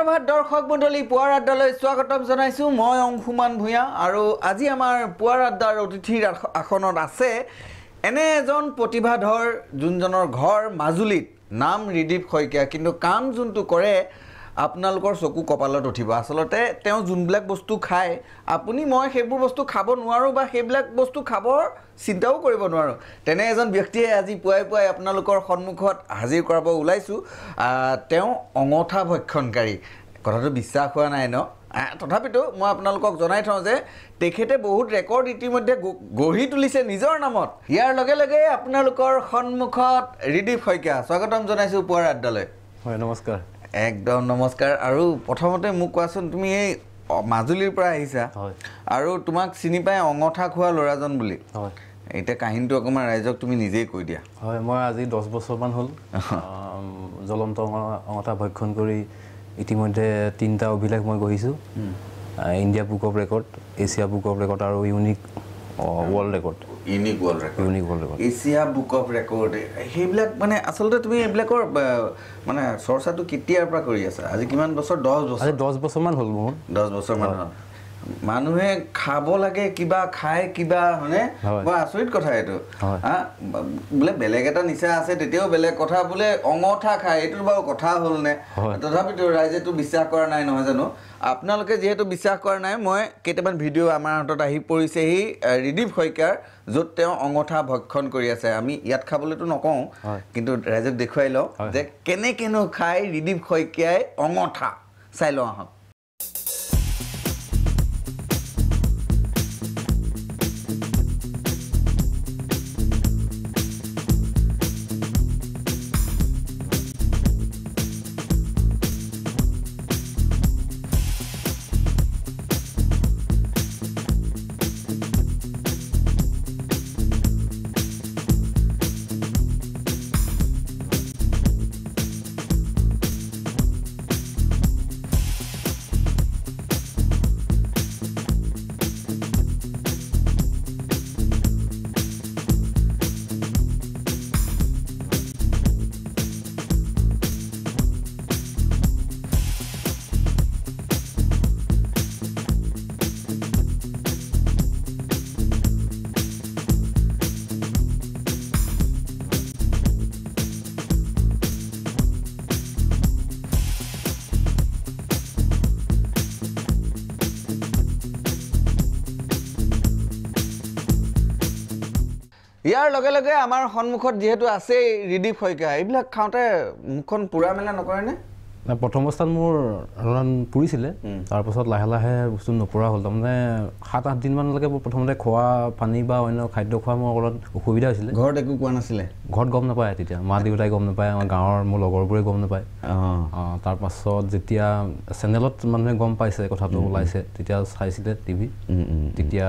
সুপ্ৰভাত দৰ্শক মণ্ডলী পুৱাৰ আড্ডালৈ স্বাগতম জনাইছো মই অংশুমান ভূঞা আৰু আজি আমাৰ পুৱাৰ আড্ডাৰ অতিথিৰ আসনত আছে এনে এজন প্ৰতিভাধৰ যোনজনৰ ঘৰ মাজুলীত নাম ৰিদীপ শইকীয়া কিন্তু কাম যোনটো কৰে আপোনালোকৰ চকু কপালত উঠিব আসলতে তেওঁ যোনবিলাক বস্তু খায় আপুনি মই সেইবোৰ বস্তু খাব নোৱাৰো বা সেইবিলাক বস্তু খাবৰ চিন্তাও কৰিব নোৱাৰো তেনে এজন ব্যক্তিয়ে আজি পুৱাই আপোনালোকৰ সন্মুখত হাজিৰ কৰাব ওলাইছো তেওঁ অঙঠা ভক্ষণকাৰী কথাটো বিশ্বাস হোৱা নাই ন তথাপিতো মই আপোনালোকক জনাই থওঁ যে তেখেতে বহুত ৰেকৰ্ড ইতিমধ্যে গঢ়ি তুলিছে নিজৰ নামত ইয়াৰ লগে লগে আপোনালোকৰ সন্মুখত ৰিদীপ শইকীয়া স্বাগতম জনাইছো পুৱাৰ আড্ডালৈ হয় নমস্কাৰ একদম নমস্কাৰ আৰু প্ৰথমতে মোক কোৱাচোন তুমি এই মাজুলীৰ পৰা আহিছা হয় আৰু তোমাক চিনি পাই অঙঠা খোৱা ল'ৰাজন বুলি হয় এতিয়া কাহিনীটো অকমান ৰাইজক তুমি নিজেই কৈ দিয়া হয় মই আজি 10 বছৰমান হ'ল জ্বলন্ত অঙঠা ভক্ষণ কৰি ইতিমধ্যে 3টা অভিলেখ মই গঢ়িছো India book of record Asia book of record আৰু unique world record unique world record Asia book of record সেইবিলাক মানে আসলতে তুমি এইবিলাকৰ মানে চৰ্চাটো কেতিয়াৰ পৰা কৰি আছা আজি কিমান বছৰ 10 বছৰ আজি 10 বছৰমান হ'ল মোৰ 10 বছৰ মান মানুহে খাব লাগে কিবা খায় কিবা হনে মই আচৰিত কথা এইটো বোলে বেলেগ এটা নিচা আছে তেতিয়াও বেলেগ কথা বোলে অঙঠা খায় এইটো বাৰু কথা হ'ল নে তথাপিতো ৰাইজেটো বিশ্বাস কৰা নাই নহয় জানো আপোনালোকে যেহেতু বিশ্বাস কৰা নাই মই কেইটামান ভিডিঅ' আমাৰ হাতত আহি পৰিছে এই ৰিদীপ শইকীয়াৰ য'ত তেওঁ অঙঠা ভক্ষণ কৰি আছে আমি ইয়াত খাবলৈতো নকওঁ কিন্তু ৰাইজক দেখুৱাই লওঁ যে কেনেকেনো খায় ৰিদীপ শইকীয়াই অঙঠা চাই লওঁ আহক ইয়াৰ লগে লগে আমাৰ সন্মুখত যেহেতু আছে ৰিদীপ শইকীয়া এইবিলাক খাওঁতে মুখখন পুৰা মেলা নকৰে নে প্ৰথম অৱস্থাত মোৰ অলপমান পুৰিছিলে তাৰপাছত লাহে লাহে বস্তু নপৰা হ'ল তাৰমানে 7-8 দিনমানলৈকে প্ৰথমতে খোৱা পানী বা অন্য খাদ্য খোৱা মোৰ অলপ অসুবিধা হৈছিলে ঘৰত একো কোৱা নাছিলে ঘৰত গম নাপায় তেতিয়া মা দেউতাই গম নাপায় আমাৰ গাঁৱৰ মোৰ লগৰবোৰে গম নাপায় তাৰপাছত যেতিয়া চেনেলত মানুহে গম পাইছে কথাটো ওলাইছে তেতিয়া চাইছিলে টিভি তেতিয়া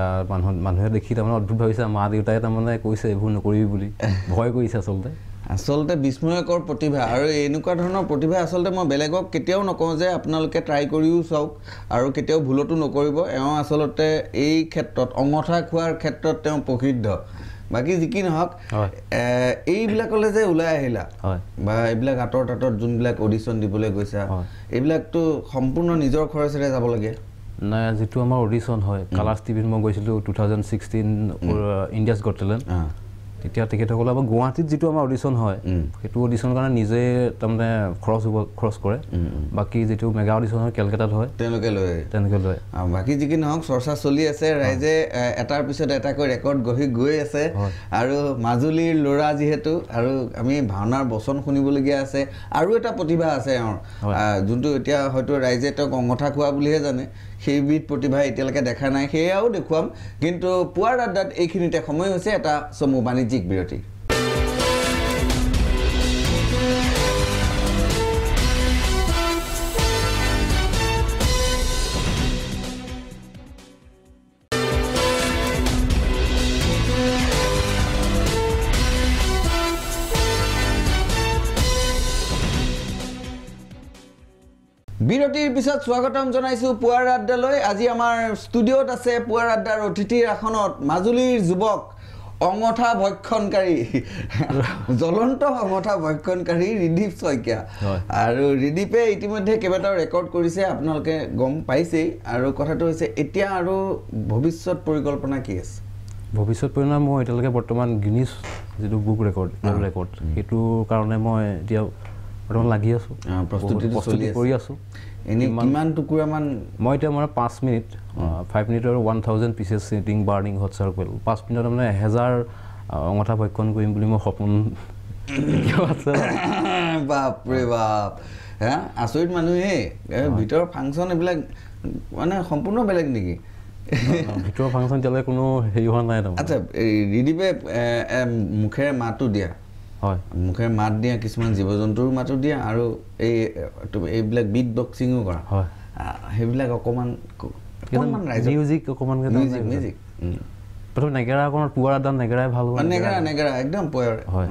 মানুহে দেখি তাৰমানে অদ্ভুত ভাবিছে মা দেউতাই তাৰমানে কৈছে এইবোৰ নকৰিবি বুলি ভয় কৰিছে আচলতে বিস্ময়কৰ প্ৰতিভা আৰু এনেকুৱা ধৰণৰ প্ৰতিভা আচলতে মই বেলেগক কেতিয়াও নকওঁ যে আপোনালোকে ট্ৰাই কৰিও চাওক আৰু কেতিয়াও ভুলতো নকৰিব এওঁ আচলতে এই ক্ষেত্ৰত অঙঠা খোৱাৰ ক্ষেত্ৰত তেওঁ প্ৰসিদ্ধ বাকি যিকি নহওক এইবিলাকলৈ যে ওলাই আহিলা বা এইবিলাক আঁতৰত যোনবিলাক অডিশ্যন দিবলৈ গৈছা এইবিলাকতো সম্পূৰ্ণ নিজৰ খৰচেৰে যাব লাগে নাই যিটো আমাৰ অডিশ্যন হয় কালাৰ্ছ টিভিত মই গৈছিলোঁ 2016 ইণ্ডিয়াছ গট টেলেণ্ট তেতিয়া তেখেতসকলে আমাৰ গুৱাহাটীত যিটো আমাৰ অডিশ্যন হয় সেইটো অডিশ্যনৰ কাৰণে নিজে তাৰমানে খৰচ কৰে বাকী যিটো মেগা অডিশ্যন হয় কেলকাতাত হয় তেওঁলোকে লয় বাকী যিকি নহওক চৰ্চা চলি আছে ৰাইজে এটাৰ পিছত এটাকৈ ৰেকৰ্ড গৈ আছে আৰু মাজুলীৰ ল'ৰা যিহেতু আৰু আমি ভাওনাৰ বচন শুনিবলগীয়া আছে আৰু এটা প্ৰতিভা আছে এওঁৰ যোনটো এতিয়া হয়তো ৰাইজে তেওঁক অঙঠা খোৱা বুলিহে জানে সেইবিধ প্ৰতিভা এতিয়ালৈকে দেখা নাই সেয়াও দেখুৱাম কিন্তু পুৱাৰ আড্ডাত এইখিনিতে সময় হৈছে এটা চমু বাণিজ্যিক বিৰতি বিৰতিৰ পিছত স্বাগতম জনাইছো পুৱাৰ আড্ডালৈ আজি আমাৰ ষ্টুডিঅ'ত আছে পুৱাৰ আড্ডাৰ অতিথিৰ আসনত মাজুলীৰ যুৱক অঙঠা ভক্ষণকাৰী জ্বলন্ত অঙঠা ভক্ষণকাৰী ৰিদীপ শইকীয়া আৰু ৰিদীপে ইতিমধ্যে কেইবাটাও ৰেকৰ্ড কৰিছে আপোনালোকে গম পাইছেই আৰু কথাটো হৈছে এতিয়া আৰু ভৱিষ্যত পৰিকল্পনা কি আছে ভৱিষ্যত পৰিকল্পনা মই এতিয়ালৈকে বৰ্তমান গিনিছ যিটো বুক ৰেকৰ্ড সেইটো কাৰণে মই এতিয়া বৰ্তমান লাগি আছোঁ প্ৰস্তুতি কৰি আছোঁ এনেই কিমান টুকুৰামান মই এতিয়া মানে 5 মিনিট 5 মিনিট আৰু 1000 pieces cheating burning hot circle 5 মিনিটত মানে 1000 অঙঠা ভক্ষণ কৰিম বুলি মই সপোন আছে বাপৰে বাপ হা আচৰিত মানুহে ভিতৰৰ ফাংচন এইবিলাক মানে সম্পূৰ্ণ বেলেগ নেকি ভিতৰৰ ফাংচন এতিয়ালৈ কোনো হেৰি হোৱা নাই তাৰমানে আচ্ছা ৰিদীপে মুখেৰে মাতো দিয়া হয় মুখেৰে মাত দিয়া কিছুমান জীৱ জন্তুৰ মাতো দিয়া আৰু এইবিলাক বিট বক্সিঙো কৰা হয় সেইবিলাক অকণমান মিউজিক অকণমান মিউজিক প্ৰথম নেগেৰা অকণমান পুৱাৰ আদান নেগেৰাই ভাল হ'ব নেগেৰা একদম পুৱাৰ হয়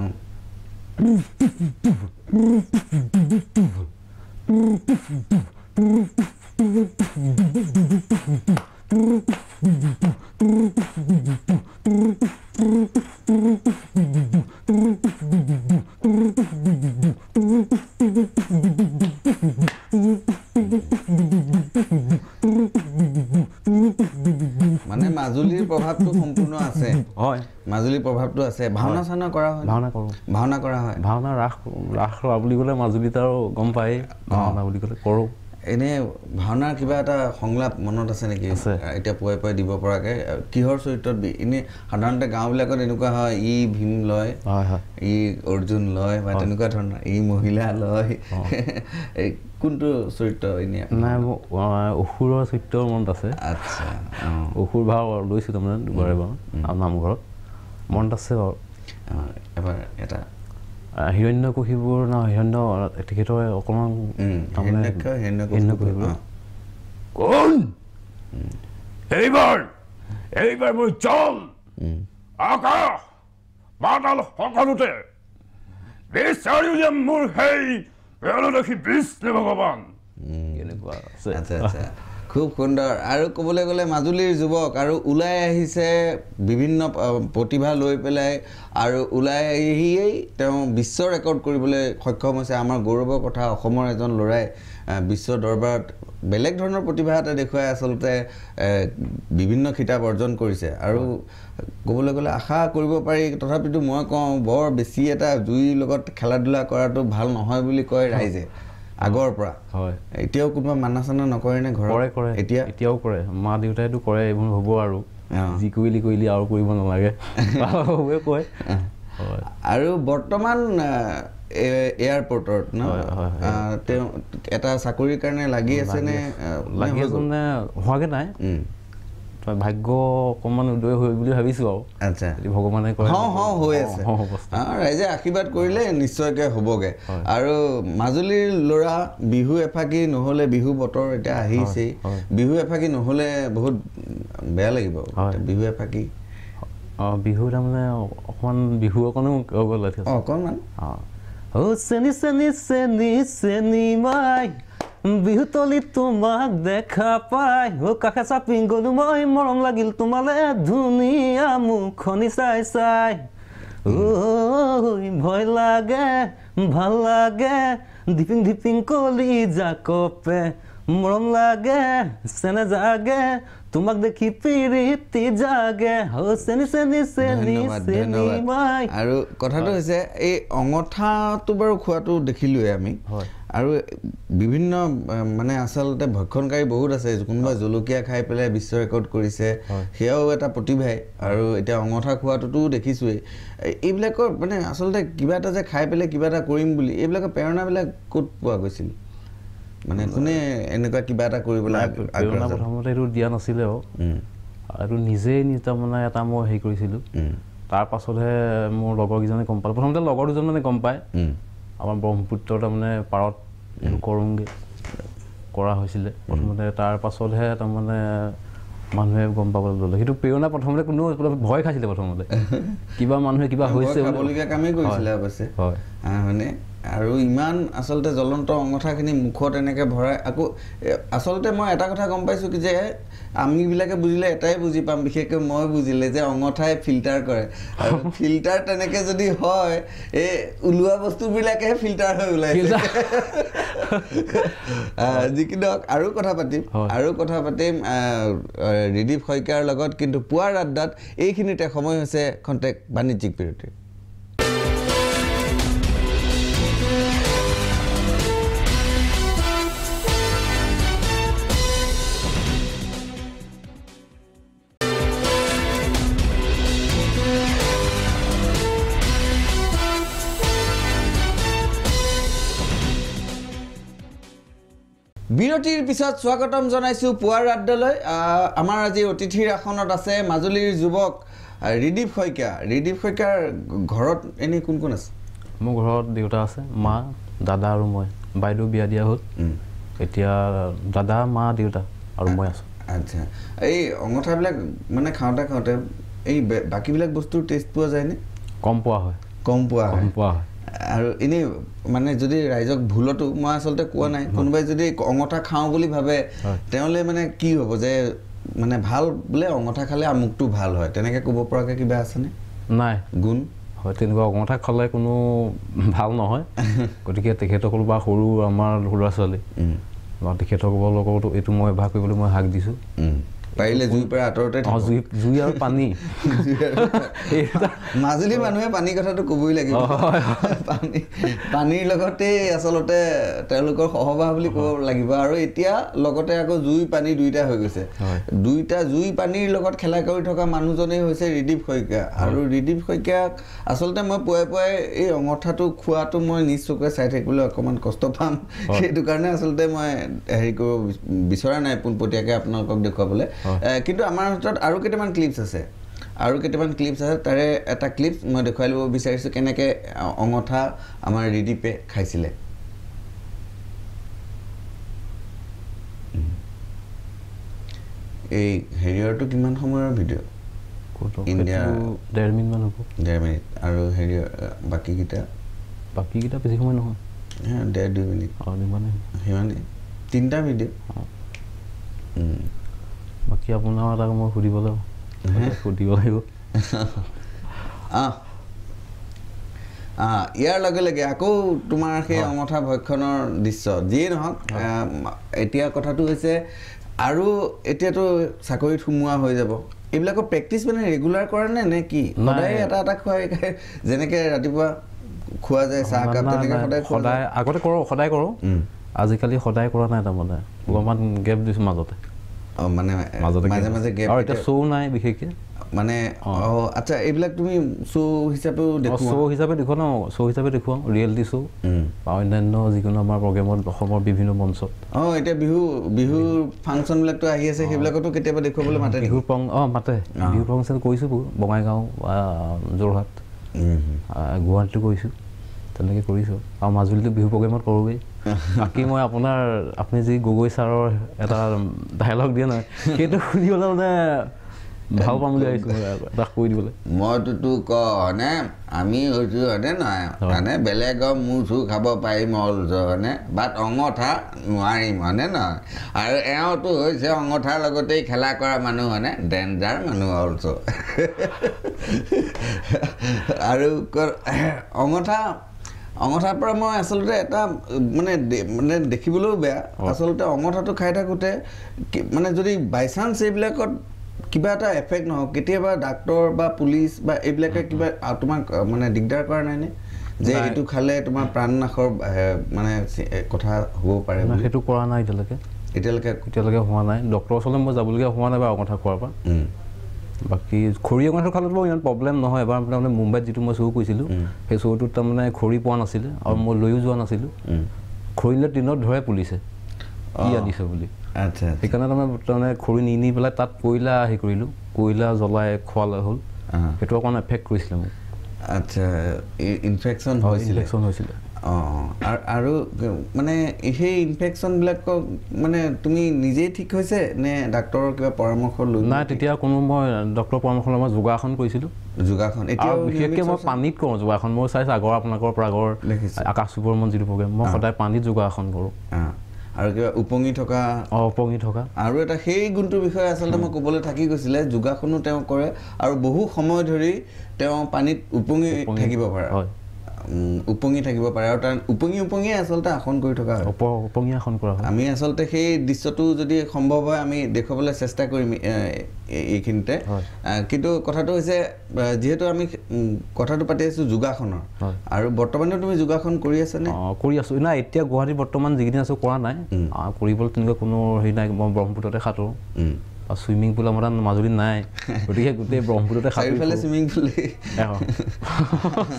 মানে মাজুলীৰ প্ৰভাৱটো সম্পূৰ্ণ আছে হয় মাজুলীৰ প্ৰভাৱটো আছে ভাওনা চাওনা কৰা হয় ভাওনা কৰা হয় ভাওনা ৰাস বুলি ক'লে মাজুলীত আৰু গম পায়েই ভাওনা বুলি ক'লে কৰোঁ এনে ভাওনাৰ কিবা এটা সংলাপ মনত আছে নেকি এতিয়া পুৱাই দিব পৰাকৈ কিহৰ চৰিত্ৰত এনে সাধাৰণতে গাঁওবিলাকত এনেকুৱা হয় ই ভীম লয় ই অৰ্জুন লয় বা তেনেকুৱা ধৰণৰ ই মহিলা লয় কোনটো চৰিত্ৰ এনে নাই অসুৰৰ চৰিত্ৰৰ মনত আছে আচ্ছা অসুৰ ভাও লৈছোঁ তাৰমানে দুবাৰ এবাৰ নামঘৰত মনত আছে বাৰু এবাৰ এটা হিৰণ্যকশিপুৰ হিৰণ্য তেখেতৰ অকণমান কোন এইবাৰ মোৰ জল আকাশ পাতাল সকলোতে বিচাৰি উলিয়াম মোৰ সেই প্ৰেৰণদৰ্শী বিষ্ণু ভগৱান এনেকুৱা আছে আচ্ছা খুব সুন্দৰ আৰু ক'বলৈ গ'লে মাজুলীৰ যুৱক আৰু ওলাই আহিছে বিভিন্ন প্ৰতিভা লৈ পেলাই আৰু ওলাই আহিয়েই তেওঁ বিশ্ব ৰেকৰ্ড কৰিবলৈ সক্ষম হৈছে আমাৰ গৌৰৱৰ কথা অসমৰ এজন ল'ৰাই বিশ্ব দৰবাৰত বেলেগ ধৰণৰ প্ৰতিভা এটা দেখুৱাই আচলতে বিভিন্ন খিতাপ অৰ্জন কৰিছে আৰু ক'বলৈ গ'লে আশা কৰিব পাৰি তথাপিতো মই কওঁ বৰ বেছি এটা জুইৰ লগত খেলা ধূলা কৰাটো ভাল নহয় বুলি কয় ৰাইজে আগৰ পৰা হয় এতিয়াও কোনোবা মানা চানা নকৰে নে ঘৰত কৰে এতিয়াও কৰে মা দেউতাইতো কৰে এইবোৰ হ'ব আৰু যি কৰিলি আৰু কৰিব নালাগে কয় আৰু বৰ্তমান এয়াৰপৰ্টত ন তেওঁ এটা চাকৰিৰ কাৰণে লাগি আছে নে হোৱাগৈ নাই ভাগ্য অকণমান উদয় হৈ বুলি ভাবিছোঁ আৰু আচ্ছা ভগৱানে কয় হৈ আছে ৰাইজে আশীৰ্বাদ কৰিলে নিশ্চয়কৈ হ'বগৈ আৰু মাজুলীৰ ল'ৰা বিহু এফাকি নহ'লে বিহু বতৰ এতিয়া আহিছেই বিহু এফাকি নহ'লে বহুত বেয়া লাগিব বিহু এফাকি বিহু তাৰমানে অকণমান বিহু অকণো অকণমান চেনি চেনি চেনি চেনি মাই বিহু তলি তোমাক দেখা পাই কাষে চাপি গ'লো মই মৰম লাগিল তোমালে ধুনীয়া মুখনি চাই চাই ভয় লাগে ভাল লাগে ধিপিং ধিপিং কলি জাকপে মৰম লাগে চেনে জাগে তোমাক দেখি প্ৰীতি জাগে চেনি চেনি চেনি চেনি মাই আৰু কথাটো হৈছে এই অঙঠাটো বাৰু খোৱাটো দেখিলোৱে আমি আৰু বিভিন্ন মানে আচলতে ভক্ষণকাৰী বহুত আছে কোনোবা জলকীয়া খাই পেলাই বিশ্ব ৰেকৰ্ড কৰিছে সেয়াও এটা প্ৰতিভাই আৰু এতিয়া অঙঠা খোৱাটোতো দেখিছোৱেই এইবিলাকৰ মানে আচলতে কিবা এটা যে খাই পেলাই কিবা এটা কৰিম বুলি এইবিলাকৰ প্ৰেৰণাবিলাক ক'ত পোৱা গৈছিল মানে কোনে এনেকুৱা কিবা এটা কৰিবলৈ প্ৰথমতে এইটো দিয়া নাছিলে আৰু নিজেই তাৰমানে এটা মই হেৰি কৰিছিলোঁ তাৰ পাছতহে মোৰ লগৰকেইজনে গম পালে প্ৰথমতে লগৰ দুজন মানে গম পায় আমাৰ ব্ৰহ্মপুত্ৰ তাৰমানে পাৰত কৰোঁগৈ কৰা হৈছিলে প্ৰথমতে তাৰ পাছতহে তাৰমানে মানুহে গম পাবলৈ ল'লে সেইটো প্ৰেৰণা প্ৰথমতে কোনো ভয় খাইছিলে প্ৰথমতে কিবা মানুহে কিবা হৈছে কামেই কৰিছিলে অৱশ্যে হয় মানে আৰু ইমান আচলতে জ্বলন্ত অঙঠাখিনি মুখত এনেকৈ ভৰাই আকৌ আচলতে মই এটা কথা গম পাইছোঁ কি যে আমিবিলাকে বুজিলে এটাই বুজি পাম বিশেষকৈ মই বুজিলে যে অঙঠাই ফিল্টাৰ কৰে আৰু ফিল্টাৰ তেনেকৈ যদি হয় এই ওলোৱা বস্তুবিলাকেহে ফিল্টাৰ হৈ ওলাইছে যিকি নহওক আৰু কথা পাতিম ৰিদীপ শইকীয়াৰ লগত কিন্তু পুৱাৰ আড্ডাত এইখিনিতে সময় হৈছে খন্তেক বাণিজ্যিক বিৰতিৰ বিৰতিৰ পিছত স্বাগতম জনাইছোঁ পুৱাৰ আড্ডালৈ আমাৰ আজি অতিথিৰ আসনত আছে মাজুলীৰ যুৱক ৰিদীপ শইকীয়াৰ ঘৰত এনেই কোন কোন আছে মোৰ ঘৰত দেউতা আছে মা দাদা আৰু মই বাইদেউ বিয়া দিয়া হ'ল এতিয়া দাদা মা দেউতা আৰু মই আছোঁ আচ্ছা এই অঙঠাবিলাক মানে খাওঁতে এই বাকীবিলাক বস্তুৰ টেষ্ট পোৱা যায়নে কম পোৱা হয় আৰু এনেই মানে যদি ৰাইজক ভুলতো মই আচলতে কোৱা নাই কোনোবাই যদি অঙঠা খাওঁ বুলি ভাবে তেওঁলে মানে কি হ'ব যে মানে ভাল বোলে অঙঠা খালে আমুকটো ভাল হয় তেনেকৈ ক'ব পৰাকৈ কিবা আছেনে নাই গুণ হয় তেনেকুৱা অঙঠা খালে কোনো ভাল নহয় গতিকে তেখেতসকল বা সৰু আমাৰ ল'ৰা ছোৱালী বা তেখেতসকলৰ লগতো এইটো মই অভ্যাস কৰিবলৈ মই হাক দিছোঁ পাৰিলে জুইৰ পৰা আঁতৰতে জুই আৰু পানী মাজুলী মানুহে পানীৰ কথাটো ক'বই লাগিব পানীৰ লগতেই আচলতে তেওঁলোকৰ সহবাস বুলি ক'ব লাগিব আৰু এতিয়া লগতে আকৌ জুই পানী দুইটা হৈ গৈছে জুই পানীৰ লগত খেলা কৰি থকা মানুহজনেই হৈছে ৰিদীপ শইকীয়া আৰু ৰিদীপ শইকীয়াক আচলতে মই পুৱাই এই অঙঠাটো খোৱাটো মই নিজ চকুৰে চাই থাকিবলৈ অকণমান কষ্ট পাম সেইটো কাৰণে আচলতে মই হেৰি কৰিব বিচৰা নাই পোনপটীয়াকৈ আপোনালোকক দেখুৱাবলৈ কিন্তু আমাৰ হাতত আৰু কেইটামান ক্লিপছ আছে তাৰে এটা ক্লিপছ মই দেখুৱাই ল'ব বিচাৰিছোঁ কেনেকৈ অঙঠা আমাৰ ৰিদীপে খাইছিলে এই হেৰিয়ৰটো কিমান সময়ৰ ভিডিঅ' ইণ্ডিয়াৰ 1.5 মিনিটমান হ'ব 1.5 মিনিট আৰু হেৰিয়ৰ বাকীকেইটা বেছি সময় নহয় 1.5-2 মিনিট সিমানেই 3টা ভিডিঅ' বাকী আপোনাৰ তাক মই সুধিব লাগিব ইয়াৰ লগে লগে আকৌ তোমাৰ সেই অঙঠা ভক্ষণৰ দৃশ্য যিয়ে নহওক এতিয়া কথাটো হৈছে আৰু এতিয়াতো চাকৰিত সোমোৱা হৈ যাব এইবিলাকৰ প্ৰেক্টিচ মানে ৰেগুলাৰ কৰে নে কি সদায় এটা খুৱাই যেনেকৈ ৰাতিপুৱা খোৱা যায় চাহ কাপ তেনেকৈ সদায় আগতে সদায় কৰোঁ আজিকালি সদায় কৰা নাই তাৰমানে অলপমান গেপ দিছোঁ মাজতে মাজে গেপ আৰু এতিয়া শ্ব' নাই বিশেষকৈ মানে আচ্ছা এইবিলাক তুমি শ্ব' হিচাপেও শ্ব' হিচাপে দেখুৱাওঁ ৰিয়েলিটি শ্ব' বা অন্যান্য যিকোনো আমাৰ প্ৰগ্ৰেমত অসমৰ বিভিন্ন মঞ্চত এতিয়া বিহুৰ ফাংচনবিলাকতো আহি আছে সেইবিলাকতো কেতিয়াবা দেখুৱাবলৈ মাতে মাতে বিহু ফাংচন কৰিছোঁ বঙাইগাঁও যোৰহাট গুৱাহাটীতো কৰিছোঁ তেনেকৈ কৰিছোঁ আৰু মাজুলীতো বিহু প্ৰগ্ৰেমত কৰোঁগৈ বাকী মই আপুনি যি গগৈ ছাৰৰ এটা ডাইলগ দিয়ে নহয় সেইটো শুনিবলৈ মানে ভাল পাম বুলি আহিছোঁ তাক কৈ দিবলৈ মইতো তোক হয়নে আমি হৈছোঁ হয়নে নহয় মানে বেলেগৰ মূৰ চুৰ খাব পাৰিম হয়নে বাট অঙঠা নোৱাৰিম হয়নে নহয় আৰু এওঁতো হৈছে অঙঠাৰ লগতেই খেলা কৰা মানুহ হয়নে ডেঞ্জাৰ মানুহ অলছ আৰু অঙঠাৰ পৰা মই আচলতে এটা মানে দেখিবলৈও বেয়া আচলতে অঙঠাটো খাই থাকোঁতে মানে যদি বাই চান্স এইবিলাকত কিবা এটা এফেক্ট নহওক কেতিয়াবা ডাক্তৰ বা পুলিচ বা এইবিলাকে কিবা তোমাক মানে দিগদাৰ কৰা নাইনে যে এইটো খালে তোমাৰ প্ৰাণনাশৰ মানে কথা হ'ব পাৰে সেইটো কৰা নাই এতিয়ালৈকে হোৱা নাই ডক্টৰৰ ওচৰলৈ মই যাবলগীয়া হোৱা নাই বা অঙঠা খোৱাৰ পৰা বাকী খৰি অঙঠা খালে বাৰু ইমান প্ৰব্লেম নহয় এবাৰ তাৰমানে মুম্বাইত যিটো মই শ্ব' কৰিছিলোঁ সেই শ্ব'টোত তাৰমানে খৰি পোৱা নাছিলে আৰু মই লৈও যোৱা নাছিলোঁ খৰিলে দিনত ধৰে পুলিচে কি আনিছে বুলি সেইকাৰণে তাৰমানে খৰি নি পেলাই তাত কয়লা জ্বলাই খোৱালে হ'ল সেইটো অকণ এফেক্ট কৰিছিলে মোক আচ্ছা ইনফেকশ্যন হৈছিলে আৰু মানে সেই ইনফেকশ্যনবিলাকক মানে তুমি নিজেই ঠিক হৈছে নে ডাক্তৰৰ কিবা পৰামৰ্শ লৈ? নাই, তেতিয়া কোনো মই ডক্তৰৰ পৰামৰ্শ লৈ মই যোগাসন কৰিছিলোঁ। যোগাসন এতিয়া বিশেষকৈ মই পানীত কৰোঁ যোগাসন। মই চাইছোঁ আপোনালোকৰ পৰা আগৰ আকাশ সুব্ৰমণ যিটো প্ৰগ্ৰেম, মই সদায় পানীত যোগাসন কৰোঁ। আৰু কিবা উপঙি থকা? উপঙি থকা। আৰু এটা সেই গুণটোৰ বিষয়ে আচলতে মই ক'বলৈ থাকি গৈছিলে, যোগাসনো তেওঁ কৰে আৰু বহু সময় ধৰি তেওঁ পানীত উপঙি থাকিব পাৰে। উপঙি থাকিব পাৰে আৰু তাৰ উপঙিয়ে আচলতে আসন কৰি থকা হয়। উপঙি আসন কৰা হয়। আমি আচলতে সেই দৃশ্যটো যদি সম্ভৱ হয় আমি দেখুৱাবলৈ চেষ্টা কৰিম এইখিনিতে। কিন্তু কথাটো হৈছে যিহেতু আমি কথাটো পাতি আছোঁ যোগাসনৰ, আৰু বৰ্তমানেও তুমি যোগাসন কৰি আছানে? কৰি আছোঁ। নাই, এতিয়া গুৱাহাটীত বৰ্তমান যিকেইদিন আছোঁ কৰা নাই। কৰিবলৈ তেনেকুৱা কোনো হেৰি নাই। মই ব্ৰহ্মপুত্ৰতে সাঁতোৰোঁ। চুইমিং পুল আমাৰ তাত মাজুলীত নাই, গতিকে গোটেই ব্ৰহ্মপুত্ৰতে চাৰিওফালে চুইমিং পুল।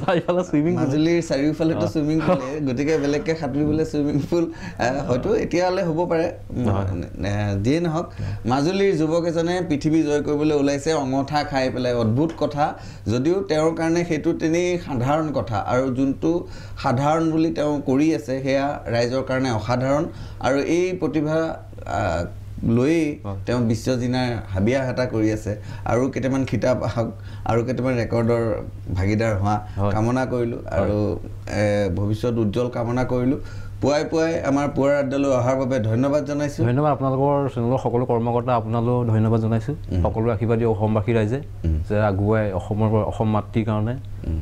চাৰিওফালে চুইমিং মাজুলীৰ চাৰিওফালেতো চুইমিং পুল, গতিকে বেলেগকৈ সাঁতুৰিবলৈ চুইমিং পুল হয়তো এতিয়ালৈ হ'ব পাৰে। যিয়ে নহওক, মাজুলীৰ যুৱক এজনে পৃথিৱী জয় কৰিবলৈ ওলাইছে অঙঠা খাই পেলাই। অদ্ভুত কথা, যদিও তেওঁৰ কাৰণে সেইটো তেনেই সাধাৰণ কথা, আৰু যোনটো সাধাৰণ বুলি তেওঁ কৰি আছে সেয়া ৰাইজৰ কাৰণে অসাধাৰণ। আৰু এই প্ৰতিভা লৈয়ে তেওঁ বিশ্বজিনাৰ হাবিয়া হাটা কৰি আছে। আৰু কেইটামান খিতাপ আহক, আৰু কেইটামান ৰেকৰ্ডৰ ভাগিদাৰ হোৱা কামনা কৰিলোঁ, আৰু ভৱিষ্যত উজ্জ্বল কামনা কৰিলোঁ। পুৱাই পুৱাই আমাৰ পুৱাৰ আড্ডালৈ অহাৰ বাবে ধন্যবাদ জনাইছোঁ। ধন্যবাদ আপোনালোকৰ চেনেলৰ সকলো কৰ্মকৰ্তা, আপোনালৈও ধন্যবাদ জনাইছোঁ। সকলো আশীৰ্বাদী অসমবাসী ৰাইজে যে আগুৱাই অসম মাতৃৰ কাৰণে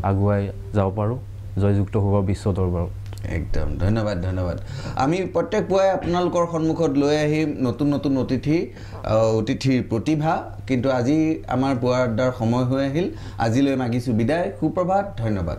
আগুৱাই যাব পাৰোঁ, জয়যুক্ত হ'ব বিশ্ব দৰবাৰত। একদম ধন্যবাদ। আমি প্ৰত্যেক পুৱাই আপোনালোকৰ সন্মুখত লৈ আহিম নতুন নতুন অতিথিৰ প্ৰতিভা। কিন্তু আজি আমাৰ পুৱাৰ আড্ডাৰ সময় হৈ আহিল। আজিলৈ মাগিছোঁ বিদায়। সুপ্ৰভাত। ধন্যবাদ।